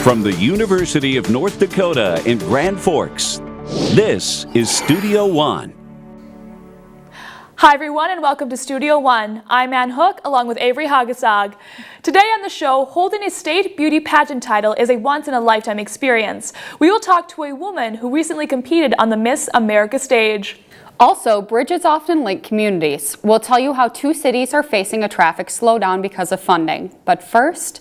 From the University of North Dakota in Grand Forks, this is Studio One. Hi everyone and welcome to Studio One. I'm Ann Hook along with Averi Haugesag. Today on the show, holding a state beauty pageant title is a once-in-a-lifetime experience. We will talk to a woman who recently competed on the Miss America stage. Also, bridges often link communities. We'll tell you how two cities are facing a traffic slowdown because of funding. But first,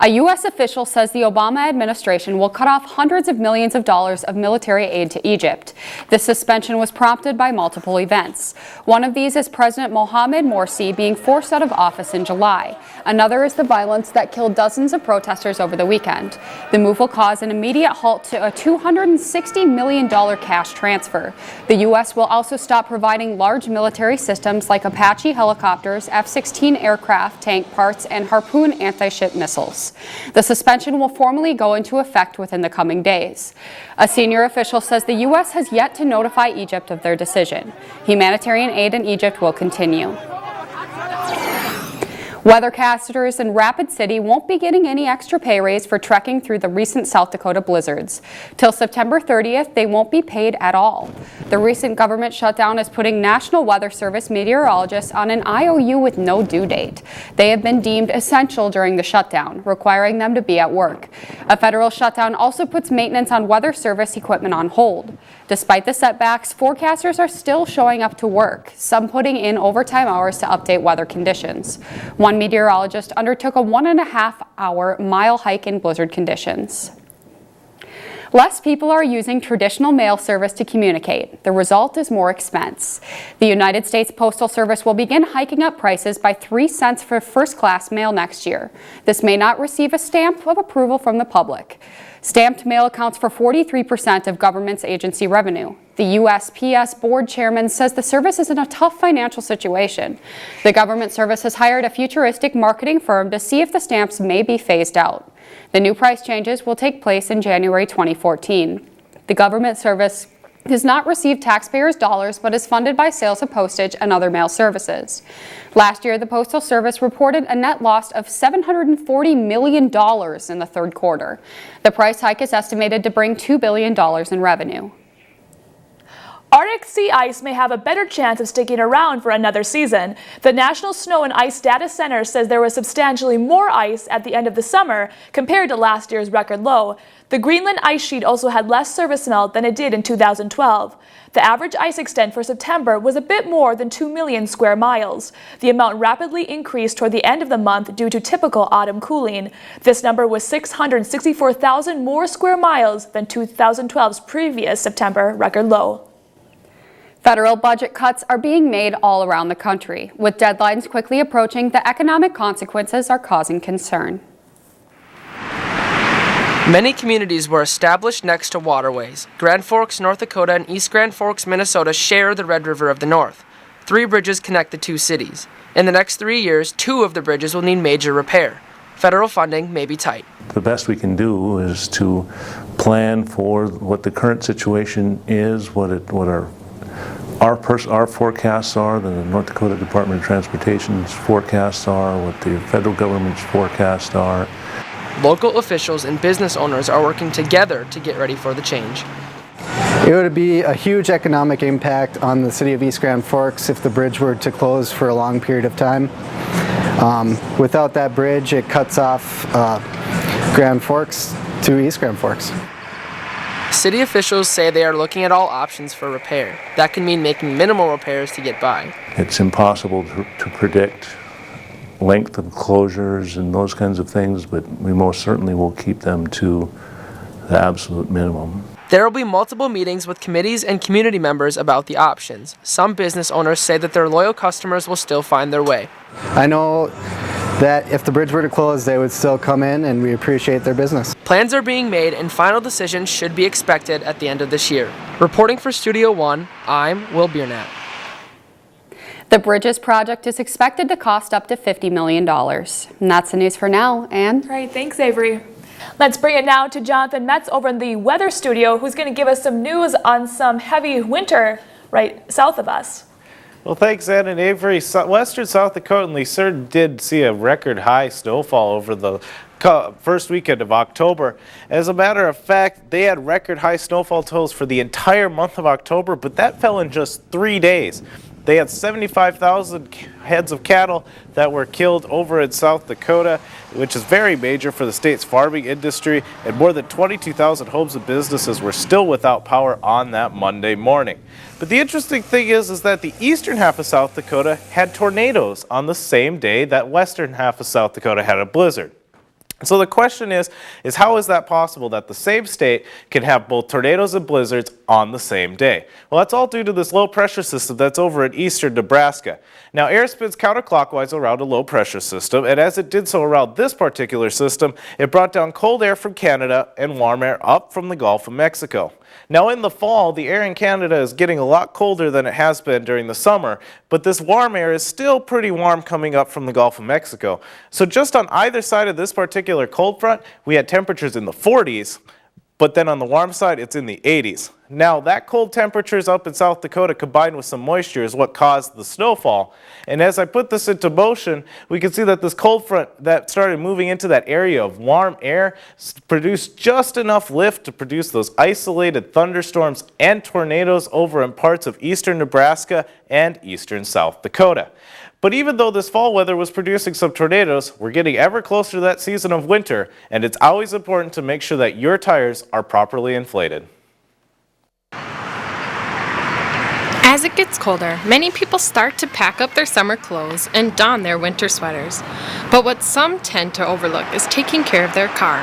a U.S. official says the Obama administration will cut off hundreds of millions of dollars of military aid to Egypt. This suspension was prompted by multiple events. One of these is President Mohamed Morsi being forced out of office in July. Another is the violence that killed dozens of protesters over the weekend. The move will cause an immediate halt to a $260 million cash transfer. The U.S. will also stop providing large military systems like Apache helicopters, F-16 aircraft, tank parts, and Harpoon anti-ship missiles. The suspension will formally go into effect within the coming days. A senior official says the U.S. has yet to notify Egypt of their decision. Humanitarian aid in Egypt will continue. Weathercasters in Rapid City won't be getting any extra pay raise for trekking through the recent South Dakota blizzards. Till September 30th, they won't be paid at all. The recent government shutdown is putting National Weather Service meteorologists on an IOU with no due date. They have been deemed essential during the shutdown, requiring them to be at work. A federal shutdown also puts maintenance on weather service equipment on hold. Despite the setbacks, forecasters are still showing up to work, some putting in overtime hours to update weather conditions. One meteorologist undertook a 1.5-hour mile hike in blizzard conditions. Less people are using traditional mail service to communicate. The result is more expense. The United States Postal Service will begin hiking up prices by 3 cents for first-class mail next year. This may not receive a stamp of approval from the public. Stamped mail accounts for 43% of government's agency revenue. The USPS board chairman says the service is in a tough financial situation. The government service has hired a futuristic marketing firm to see if the stamps may be phased out. The new price changes will take place in January 2014. The government service does not receive taxpayers' dollars but is funded by sales of postage and other mail services. Last year, the Postal Service reported a net loss of $740 million in the third quarter. The price hike is estimated to bring $2 billion in revenue. Arctic sea ice may have a better chance of sticking around for another season. The National Snow and Ice Data Center says there was substantially more ice at the end of the summer compared to last year's record low. The Greenland ice sheet also had less surface melt than it did in 2012. The average ice extent for September was a bit more than 2 million square miles. The amount rapidly increased toward the end of the month due to typical autumn cooling. This number was 664,000 more square miles than 2012's previous September record low. Federal budget cuts are being made all around the country. With deadlines quickly approaching, the economic consequences are causing concern. Many communities were established next to waterways. Grand Forks, North Dakota, and East Grand Forks, Minnesota share the Red River of the North. 3 bridges connect the 2 cities. In the next 3 years, 2 of the bridges will need major repair. Federal funding may be tight. The best we can do is to plan for what the current situation is, what our forecasts are, the North Dakota Department of Transportation's forecasts are, what the federal government's forecasts are. Local officials and business owners are working together to get ready for the change. It would be a huge economic impact on the city of East Grand Forks if the bridge were to close for a long period of time. Without that bridge, it cuts off Grand Forks to East Grand Forks. City officials say they are looking at all options for repair. That can mean making minimal repairs to get by. It's impossible to predict length of closures and those kinds of things, but we most certainly will keep them to the absolute minimum. There will be multiple meetings with committees and community members about the options. Some business owners say that their loyal customers will still find their way. I know that if the bridge were to close, they would still come in, and we appreciate their business. Plans are being made and final decisions should be expected at the end of this year. Reporting for Studio One, I'm Will Biernat. The Bridges project is expected to cost up to $50 million. And that's the news for now, Ann. Great, thanks Averi. Let's bring it now to Johnathan Metz over in the weather studio, who's going to give us some news on some heavy winter right south of us. Well, thanks, Ann and Avery. Western South Dakota and Lucerne did see a record high snowfall over the first weekend of October. As a matter of fact, they had record high snowfall totals for the entire month of October, but that fell in just 3 days. They had 75,000 heads of cattle that were killed over in South Dakota, which is very major for the state's farming industry, and more than 22,000 homes and businesses were still without power on that Monday morning. But the interesting thing is that the eastern half of South Dakota had tornadoes on the same day that western half of South Dakota had a blizzard. So the question is how is that possible that the same state can have both tornadoes and blizzards on the same day? Well, that's all due to this low pressure system that's over in eastern Nebraska. Now, air spins counterclockwise around a low pressure system, and as it did so around this particular system, it brought down cold air from Canada and warm air up from the Gulf of Mexico. Now, in the fall, the air in Canada is getting a lot colder than it has been during the summer, but this warm air is still pretty warm coming up from the Gulf of Mexico. So just on either side of this particular cold front, we had temperatures in the 40s, but then on the warm side, it's in the 80s. Now, that cold temperatures up in South Dakota combined with some moisture is what caused the snowfall. And as I put this into motion, we can see that this cold front that started moving into that area of warm air produced just enough lift to produce those isolated thunderstorms and tornadoes over in parts of eastern Nebraska and eastern South Dakota. But even though this fall weather was producing some tornadoes, we're getting ever closer to that season of winter, and it's always important to make sure that your tires are properly inflated. As it gets colder, many people start to pack up their summer clothes and don their winter sweaters. But what some tend to overlook is taking care of their car.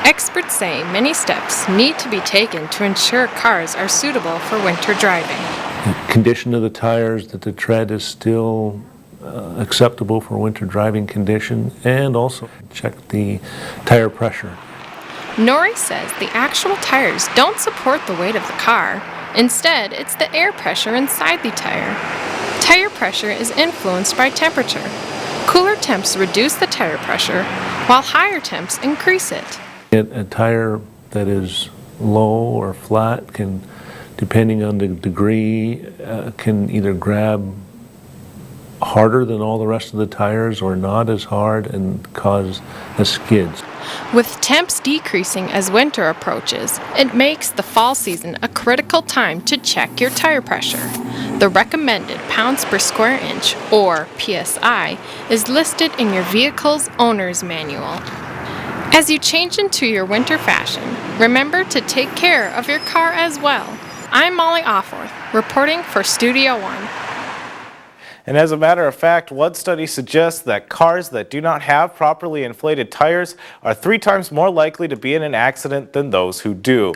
Experts say many steps need to be taken to ensure cars are suitable for winter driving. The condition of the tires, that the tread is still acceptable for winter driving condition, and also check the tire pressure. Nori says the actual tires don't support the weight of the car. Instead, it's the air pressure inside the tire. Tire pressure is influenced by temperature. Cooler temps reduce the tire pressure, while higher temps increase it. A tire that is low or flat can, depending on the degree, can either grab harder than all the rest of the tires or not as hard and cause skids. With temps decreasing as winter approaches, it makes the fall season a critical time to check your tire pressure. The recommended pounds per square inch, or PSI, is listed in your vehicle's owner's manual. As you change into your winter fashion, remember to take care of your car as well. I'm Molly Offworth, reporting for Studio One. And as a matter of fact, one study suggests that cars that do not have properly inflated tires are 3 times more likely to be in an accident than those who do.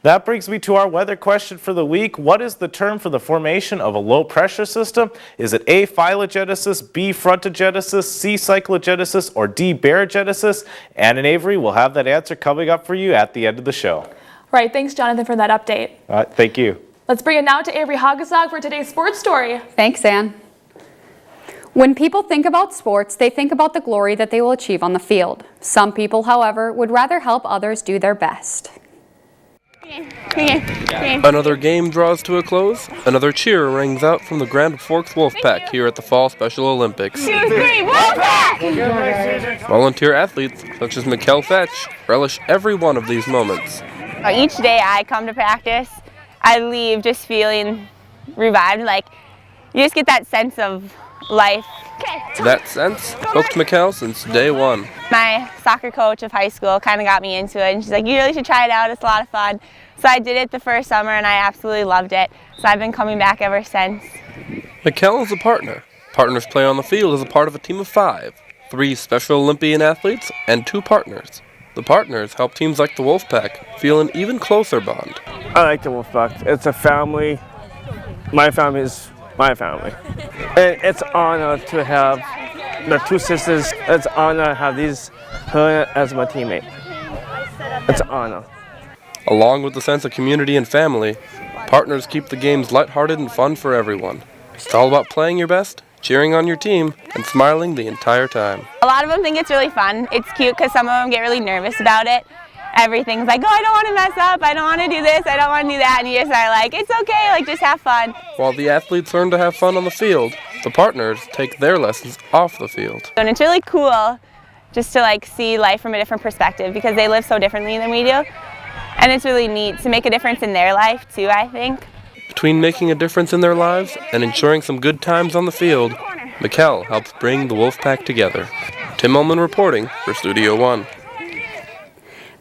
That brings me to our weather question for the week. What is the term for the formation of a low pressure system? Is it A, phylogenesis, B, frontogenesis, C, cyclogenesis, or D, barogenesis? Ann and Avery will have that answer coming up for you at the end of the show. Right, thanks Johnathan for that update. Thank you. Let's bring it now to Avery Haugesag for today's sports story. Thanks, Ann. When people think about sports, they think about the glory that they will achieve on the field. Some people, however, would rather help others do their best. Another game draws to a close. Another cheer rings out from the Grand Forks Wolfpack here at the Fall Special Olympics. 2, 3, Wolfpack! Volunteer athletes such as Mikkel Fetch relish every one of these moments. Each day I come to practice, I leave just feeling revived. Like, you just get that sense of life. That sense hooked Mikkel since day one. My soccer coach of high school kind of got me into it, and she's like, you really should try it out, it's a lot of fun. So I did it the first summer and I absolutely loved it. So I've been coming back ever since. Mikkel is a partner. Partners play on the field as a part of a team of 5, 3 Special Olympian athletes and 2 partners. The partners help teams like the Wolfpack feel an even closer bond. I like the Wolfpack. It's a family. My family is my family. And it's an honor to have the 2 sisters. It's an honor to have her as my teammate. It's an honor. Along with the sense of community and family, partners keep the games lighthearted and fun for everyone. It's all about playing your best, cheering on your team, and smiling the entire time. A lot of them think it's really fun. It's cute because some of them get really nervous about it. everything's like, oh, I don't want to mess up, I don't want to do this, I don't want to do that, and you just are like, it's okay, like just have fun. While the athletes learn to have fun on the field, the partners take their lessons off the field. And it's really cool just to like see life from a different perspective because they live so differently than we do. And it's really neat to make a difference in their life too, I think. Between making a difference in their lives and ensuring some good times on the field, Mikkel helps bring the Wolfpack together. Tim Ullman reporting for Studio One.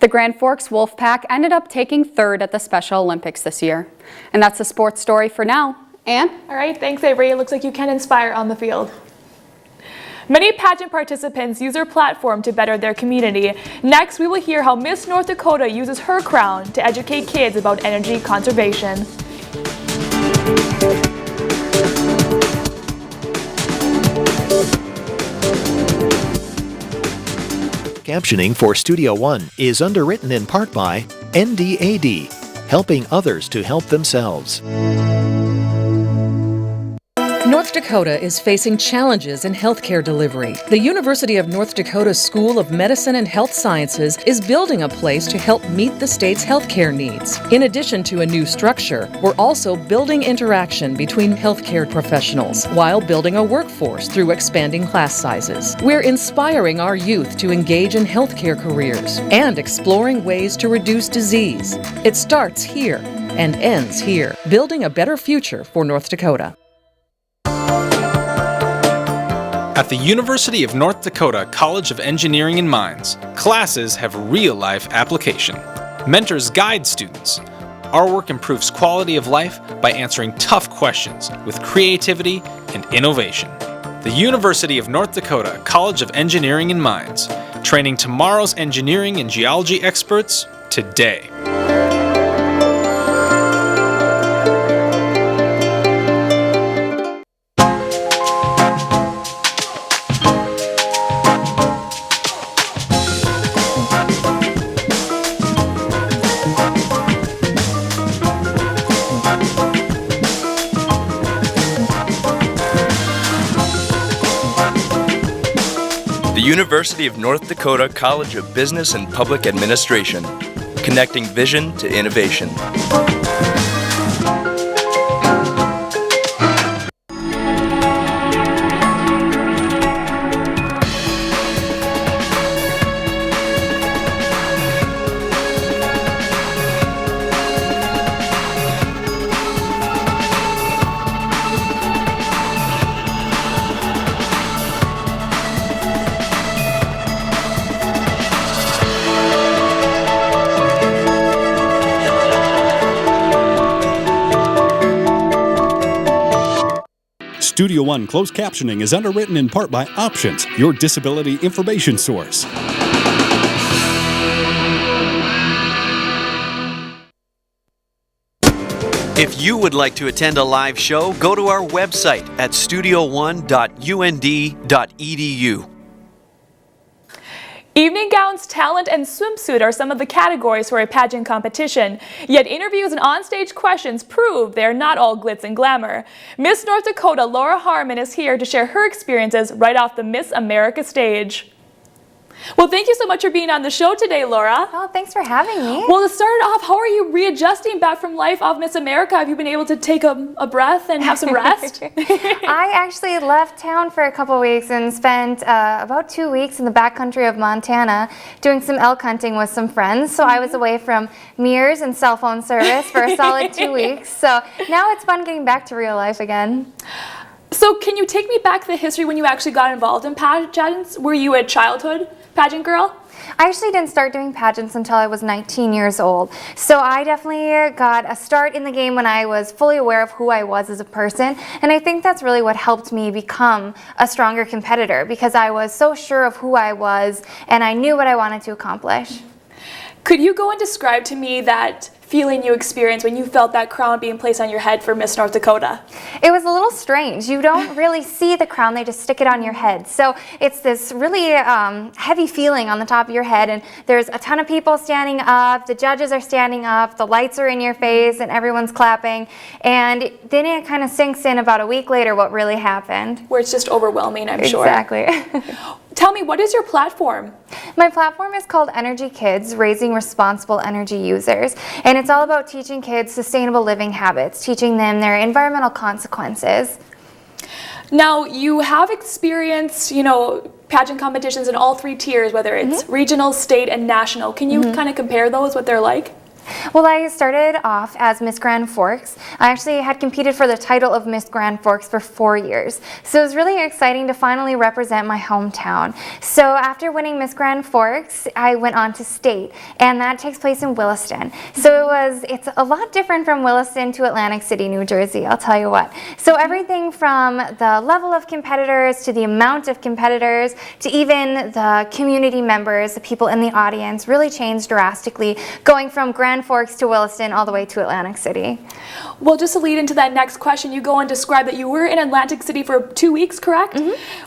The Grand Forks Wolfpack ended up taking third at the Special Olympics this year. And that's the sports story for now. Ann? All right, thanks, Avery. It looks like you can inspire on the field. Many pageant participants use their platform to better their community. Next, we will hear how Miss North Dakota uses her crown to educate kids about energy conservation. Captioning for Studio One is underwritten in part by NDAD, helping others to help themselves. North Dakota is facing challenges in healthcare delivery. The University of North Dakota School of Medicine and Health Sciences is building a place to help meet the state's healthcare needs. In addition to a new structure, we're also building interaction between healthcare professionals while building a workforce through expanding class sizes. We're inspiring our youth to engage in healthcare careers and exploring ways to reduce disease. It starts here and ends here, building a better future for North Dakota. At the University of North Dakota College of Engineering and Mines, classes have real-life application. Mentors guide students. Our work improves quality of life by answering tough questions with creativity and innovation. The University of North Dakota College of Engineering and Mines, training tomorrow's engineering and geology experts today. The University of North Dakota College of Business and Public Administration, connecting vision to innovation. Studio One closed captioning is underwritten in part by Options, your disability information source. If you would like to attend a live show, go to our website at studio1.und.edu. Evening gowns, talent, and swimsuit are some of the categories for a pageant competition. Yet interviews and onstage questions prove they are not all glitz and glamour. Miss North Dakota Laura Harmon is here to share her experiences right off the Miss America stage. Well, thank you so much for being on the show today, Laura. Oh, thanks for having me. Well, to start off, how are you readjusting back from life of Miss America? Have you been able to take a breath and have some rest? I actually left town for a couple weeks and spent about 2 weeks in the backcountry of Montana doing some elk hunting with some friends. So I was away from mirrors and cell phone service for a solid 2 weeks. So now it's fun getting back to real life again. So can you take me back to the history when you actually got involved in pageants? Were you a childhood pageant girl? I actually didn't start doing pageants until I was 19 years old. So I definitely got a start in the game when I was fully aware of who I was as a person. And I think that's really what helped me become a stronger competitor, because I was so sure of who I was and I knew what I wanted to accomplish. Could you go and describe to me that feeling you experienced when you felt that crown being placed on your head for Miss North Dakota? It was a little strange. You don't really see the crown, they just stick it on your head. So it's this really heavy feeling on the top of your head, and there's a ton of people standing up, the judges are standing up, the lights are in your face, and everyone's clapping. And then it kind of sinks in about a week later what really happened. Where it's just overwhelming, I'm sure. Exactly. Tell me, what is your platform? My platform is called Energy Kids, Raising Responsible Energy Users, and it's all about teaching kids sustainable living habits, teaching them their environmental consequences. Now, you have experienced, pageant competitions in all 3 tiers, whether it's regional, state, and national. Can you kind of compare those, what they're like? Well, I started off as Miss Grand Forks. I actually had competed for the title of Miss Grand Forks for 4 years. So it was really exciting to finally represent my hometown. So after winning Miss Grand Forks, I went on to state, and that takes place in Williston. So it's a lot different from Williston to Atlantic City, New Jersey, I'll tell you what. So everything from the level of competitors to the amount of competitors to even the community members, the people in the audience, really changed drastically, going from Grand Forks to Williston all the way to Atlantic City. Well, just to lead into that next question, you go and describe that you were in Atlantic City for 2 weeks, correct?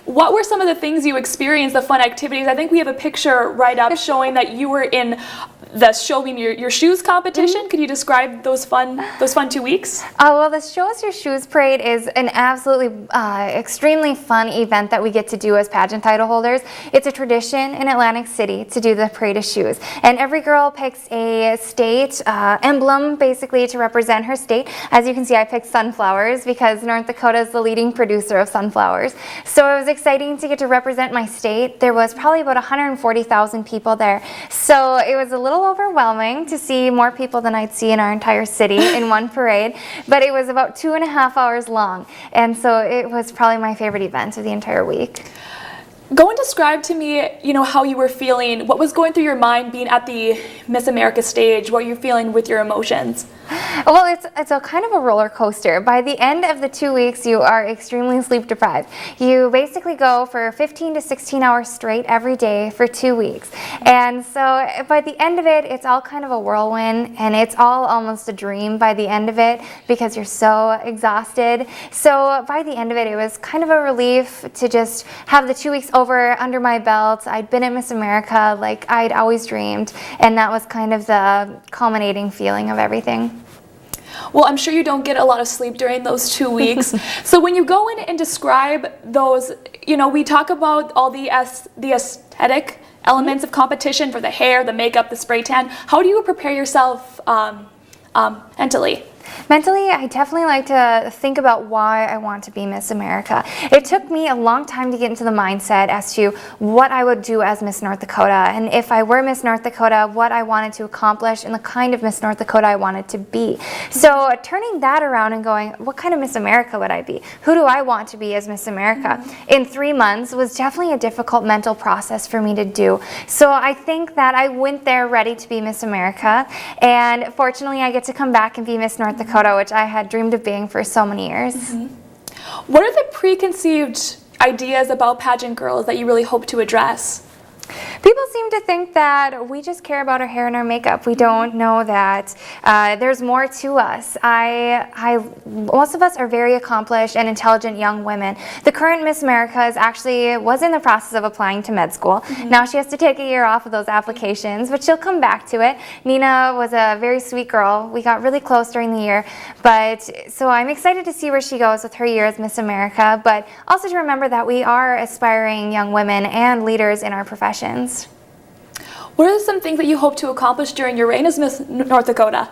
What were some of the things you experienced, the fun activities? I think we have a picture right up showing that you were in the Show Me Your Shoes competition. Could you describe those fun 2 weeks? Well, the Show Us Your Shoes parade is an absolutely extremely fun event that we get to do as pageant title holders. It's a tradition in Atlantic City to do the parade of shoes, and every girl picks a state emblem basically to represent her state. As you can see, I picked sunflowers because North Dakota is the leading producer of sunflowers. So it was exciting to get to represent my state. There was probably about 140,000 people there, so it was a little overwhelming to see more people than I'd see in our entire city in one parade, but it was about 2.5 hours long, and so it was probably my favorite event of the entire week. Go and describe to me, how you were feeling, what was going through your mind being at the Miss America stage, what you're feeling with your emotions. Well, it's a kind of a roller coaster. By the end of the 2 weeks, you are extremely sleep deprived. You basically go for 15 to 16 hours straight every day for 2 weeks. And so by the end of it, it's all kind of a whirlwind, and it's all almost a dream by the end of it because you're so exhausted. So by the end of it, it was kind of a relief to just have the 2 weeks over under my belt. I'd been at Miss America like I'd always dreamed, and that was kind of the culminating feeling of everything. Well, I'm sure you don't get a lot of sleep during those 2 weeks. So when you go in and describe those, we talk about all the aesthetic elements of competition for the hair, the makeup, the spray tan. How do you prepare yourself mentally? Mentally, I definitely like to think about why I want to be Miss America. It took me a long time to get into the mindset as to what I would do as Miss North Dakota, and if I were Miss North Dakota, what I wanted to accomplish and the kind of Miss North Dakota I wanted to be. So turning that around and going, what kind of Miss America would I be? Who do I want to be as Miss America? In 3 months was definitely a difficult mental process for me to do. So I think that I went there ready to be Miss America, and fortunately I get to come back and be Miss North Dakota, which I had dreamed of being for so many years. What are the preconceived ideas about pageant girls that you really hope to address? People seem to think that we just care about our hair and our makeup. We don't know that there's more to us. Most of us are very accomplished and intelligent young women. The current Miss America was in the process of applying to med school. Now she has to take a year off of those applications, but she'll come back to it. Nina was a very sweet girl. We got really close during the year, so I'm excited to see where she goes with her year as Miss America, but also to remember that we are aspiring young women and leaders in our professions. What are some things that you hope to accomplish during your reign as Miss North Dakota?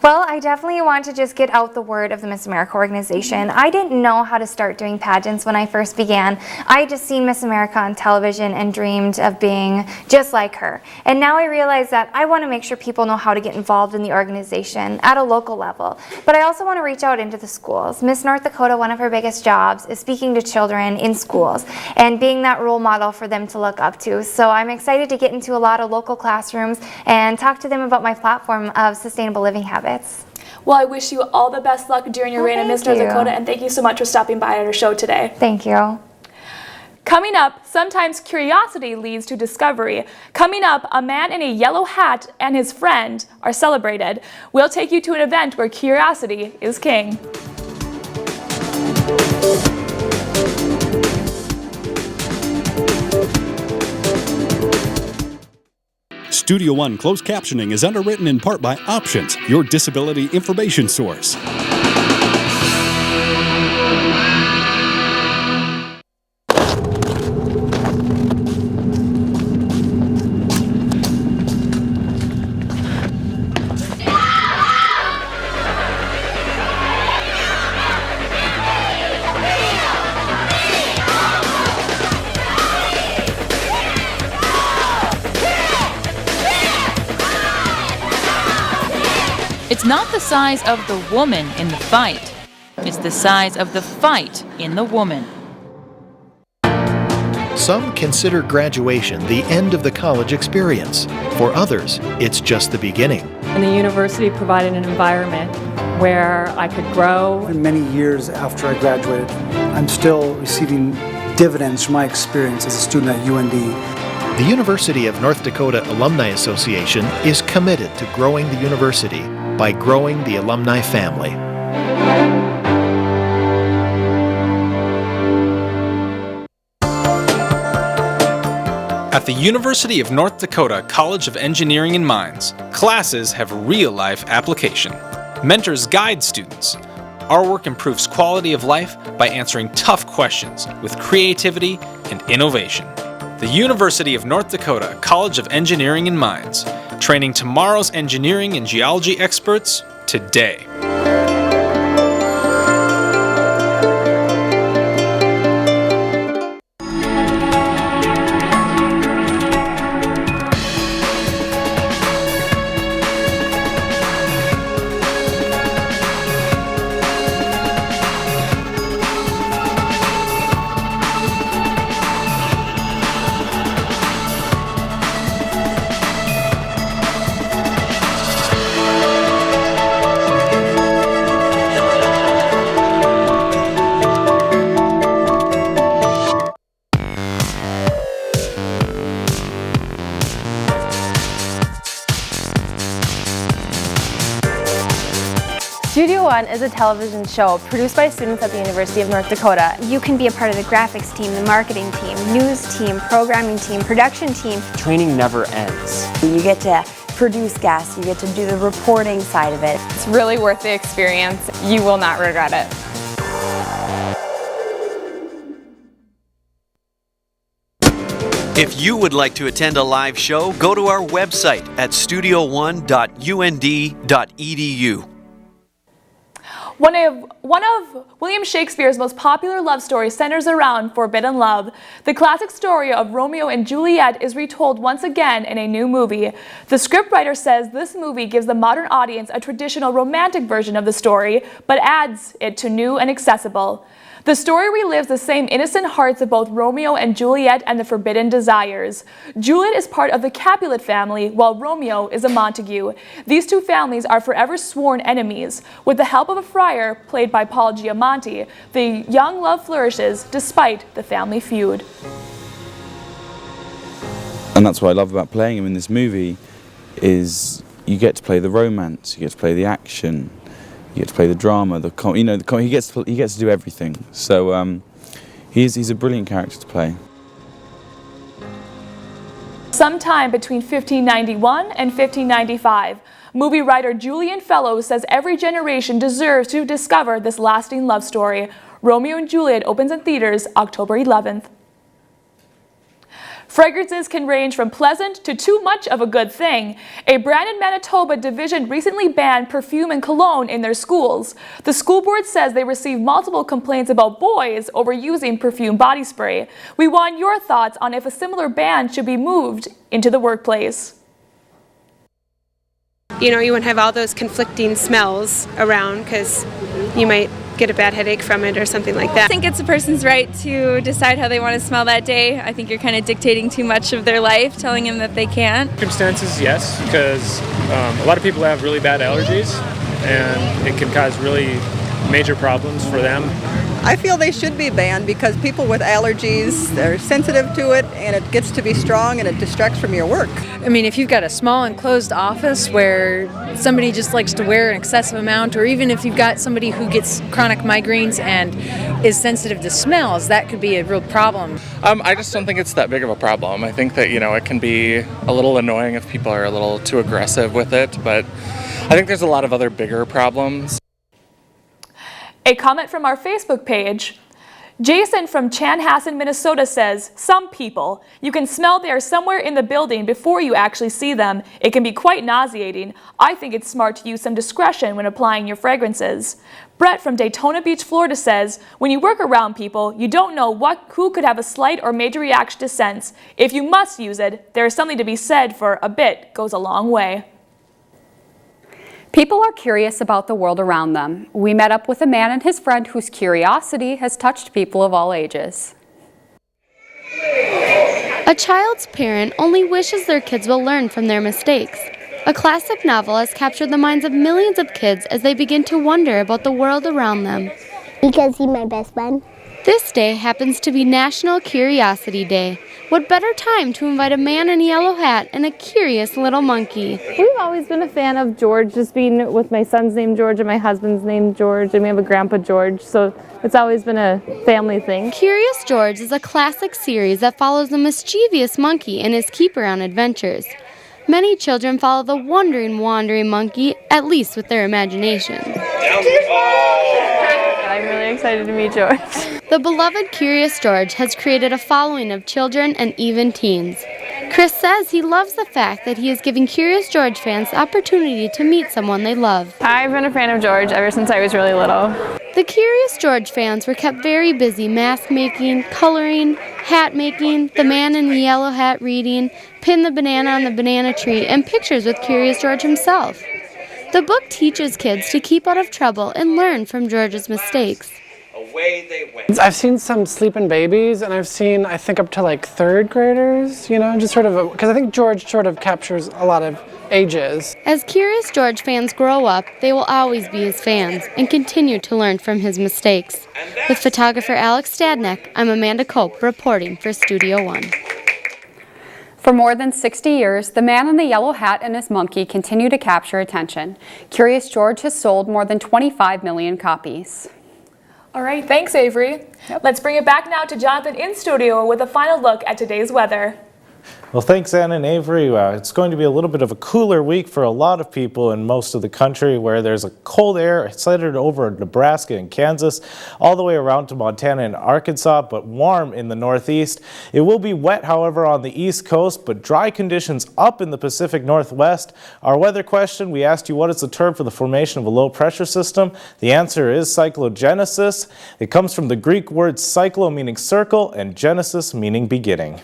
Well, I definitely want to just get out the word of the Miss America organization. I didn't know how to start doing pageants when I first began. I had just seen Miss America on television and dreamed of being just like her. And now I realize that I want to make sure people know how to get involved in the organization at a local level. But I also want to reach out into the schools. Miss North Dakota, one of her biggest jobs is speaking to children in schools and being that role model for them to look up to. So I'm excited to get into a lot of local classrooms and talk to them about my platform of sustainable living habits. Well, I wish you all the best luck during your reign in Miss North Dakota, and thank you so much for stopping by at our show today. Thank you. Coming up, sometimes curiosity leads to discovery. Coming up, a man in a yellow hat and his friend are celebrated. We'll take you to an event where curiosity is king. Studio One closed captioning is underwritten in part by Options, your disability information source. It's not the size of the woman in the fight. It's the size of the fight in the woman. Some consider graduation the end of the college experience. For others, it's just the beginning. And the university provided an environment where I could grow. And many years after I graduated, I'm still receiving dividends from my experience as a student at UND. The University of North Dakota Alumni Association is committed to growing the university by growing the alumni family. At the University of North Dakota College of Engineering and Mines, classes have real-life application. Mentors guide students. Our work improves quality of life by answering tough questions with creativity and innovation. The University of North Dakota College of Engineering and Mines, training tomorrow's engineering and geology experts today. Studio One is a television show produced by students at the University of North Dakota. You can be a part of the graphics team, the marketing team, news team, programming team, production team. Training never ends. You get to produce guests, you get to do the reporting side of it. It's really worth the experience. You will not regret it. If you would like to attend a live show, go to our website at studio1.und.edu. One of William Shakespeare's most popular love stories centers around forbidden love. The classic story of Romeo and Juliet is retold once again in a new movie. The scriptwriter says this movie gives the modern audience a traditional romantic version of the story, but adds it to new and accessible. The story relives the same innocent hearts of both Romeo and Juliet and the forbidden desires. Juliet is part of the Capulet family, while Romeo is a Montague. These two families are forever sworn enemies. With the help of a friar, played by Paul Giamatti, the young love flourishes despite the family feud. And that's what I love about playing him in this movie, is you get to play the romance, you get to play the action, you get to play the drama, he gets to do everything. So he's a brilliant character to play. Sometime between 1591 and 1595, movie writer Julian Fellows says every generation deserves to discover this lasting love story. Romeo and Juliet opens in theaters October 11th. Fragrances can range from pleasant to too much of a good thing. A Brandon, Manitoba division recently banned perfume and cologne in their schools. The school board says they received multiple complaints about boys overusing perfume body spray. We want your thoughts on if a similar ban should be moved into the workplace. You know, you wouldn't have all those conflicting smells around because you might get a bad headache from it or something like that. I think it's a person's right to decide how they want to smell that day. I think you're kind of dictating too much of their life, telling them that they can't. Circumstances, yes, because a lot of people have really bad allergies and it can cause really major problems for them. I feel they should be banned because people with allergies, they're sensitive to it and it gets to be strong and it distracts from your work. I mean, if you've got a small enclosed office where somebody just likes to wear an excessive amount, or even if you've got somebody who gets chronic migraines and is sensitive to smells, that could be a real problem. I just don't think it's that big of a problem. I think that, it can be a little annoying if people are a little too aggressive with it, but I think there's a lot of other bigger problems. A comment from our Facebook page. Jason from Chanhassen, Minnesota says, some people, you can smell they are somewhere in the building before you actually see them. It can be quite nauseating. I think it's smart to use some discretion when applying your fragrances. Brett from Daytona Beach, Florida says, when you work around people, you don't know who could have a slight or major reaction to scents. If you must use it, there is something to be said for a bit goes a long way. People are curious about the world around them. We met up with a man and his friend whose curiosity has touched people of all ages. A child's parent only wishes their kids will learn from their mistakes. A classic novel has captured the minds of millions of kids as they begin to wonder about the world around them. Because he's my best friend. This day happens to be National Curiosity Day. What better time to invite a man in a yellow hat and a curious little monkey? We've always been a fan of George, just being with my son's name George and my husband's name George, and we have a grandpa George, so it's always been a family thing. Curious George is a classic series that follows a mischievous monkey and his keeper on adventures. Many children follow the wandering monkey, at least with their imagination. I'm really excited to meet George. The beloved Curious George has created a following of children and even teens. Chris says he loves the fact that he is giving Curious George fans the opportunity to meet someone they love. I've been a fan of George ever since I was really little. The Curious George fans were kept very busy mask making, coloring, hat making, the man in the yellow hat reading, pin the banana on the banana tree, and pictures with Curious George himself. The book teaches kids to keep out of trouble and learn from George's mistakes. Away they went. I've seen some sleeping babies, and I've seen, I think, up to like third graders, you know, just sort of, because I think George sort of captures a lot of ages. As Curious George fans grow up, they will always be his fans and continue to learn from his mistakes. With photographer Alex Stadnick, I'm Amanda Cope reporting for Studio One. For more than 60 years, the man in the yellow hat and his monkey continue to capture attention. Curious George has sold more than 25 million copies. All right, thanks, Avery. Let's bring it back now to Johnathan in studio with a final look at today's weather. Well, thanks, Ann and Avery. It's going to be a little bit of a cooler week for a lot of people in most of the country, where there's a cold air centered over Nebraska and Kansas, all the way around to Montana and Arkansas, but warm in the northeast. It will be wet, however, on the east coast, but dry conditions up in the Pacific Northwest. Our weather question, we asked you what is the term for the formation of a low pressure system. The answer is cyclogenesis. It comes from the Greek word cyclo, meaning circle, and genesis, meaning beginning.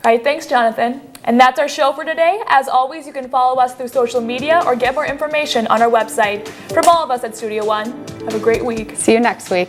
All right, thanks, Johnathan. And that's our show for today. As always, you can follow us through social media or get more information on our website. From all of us at Studio One, have a great week. See you next week.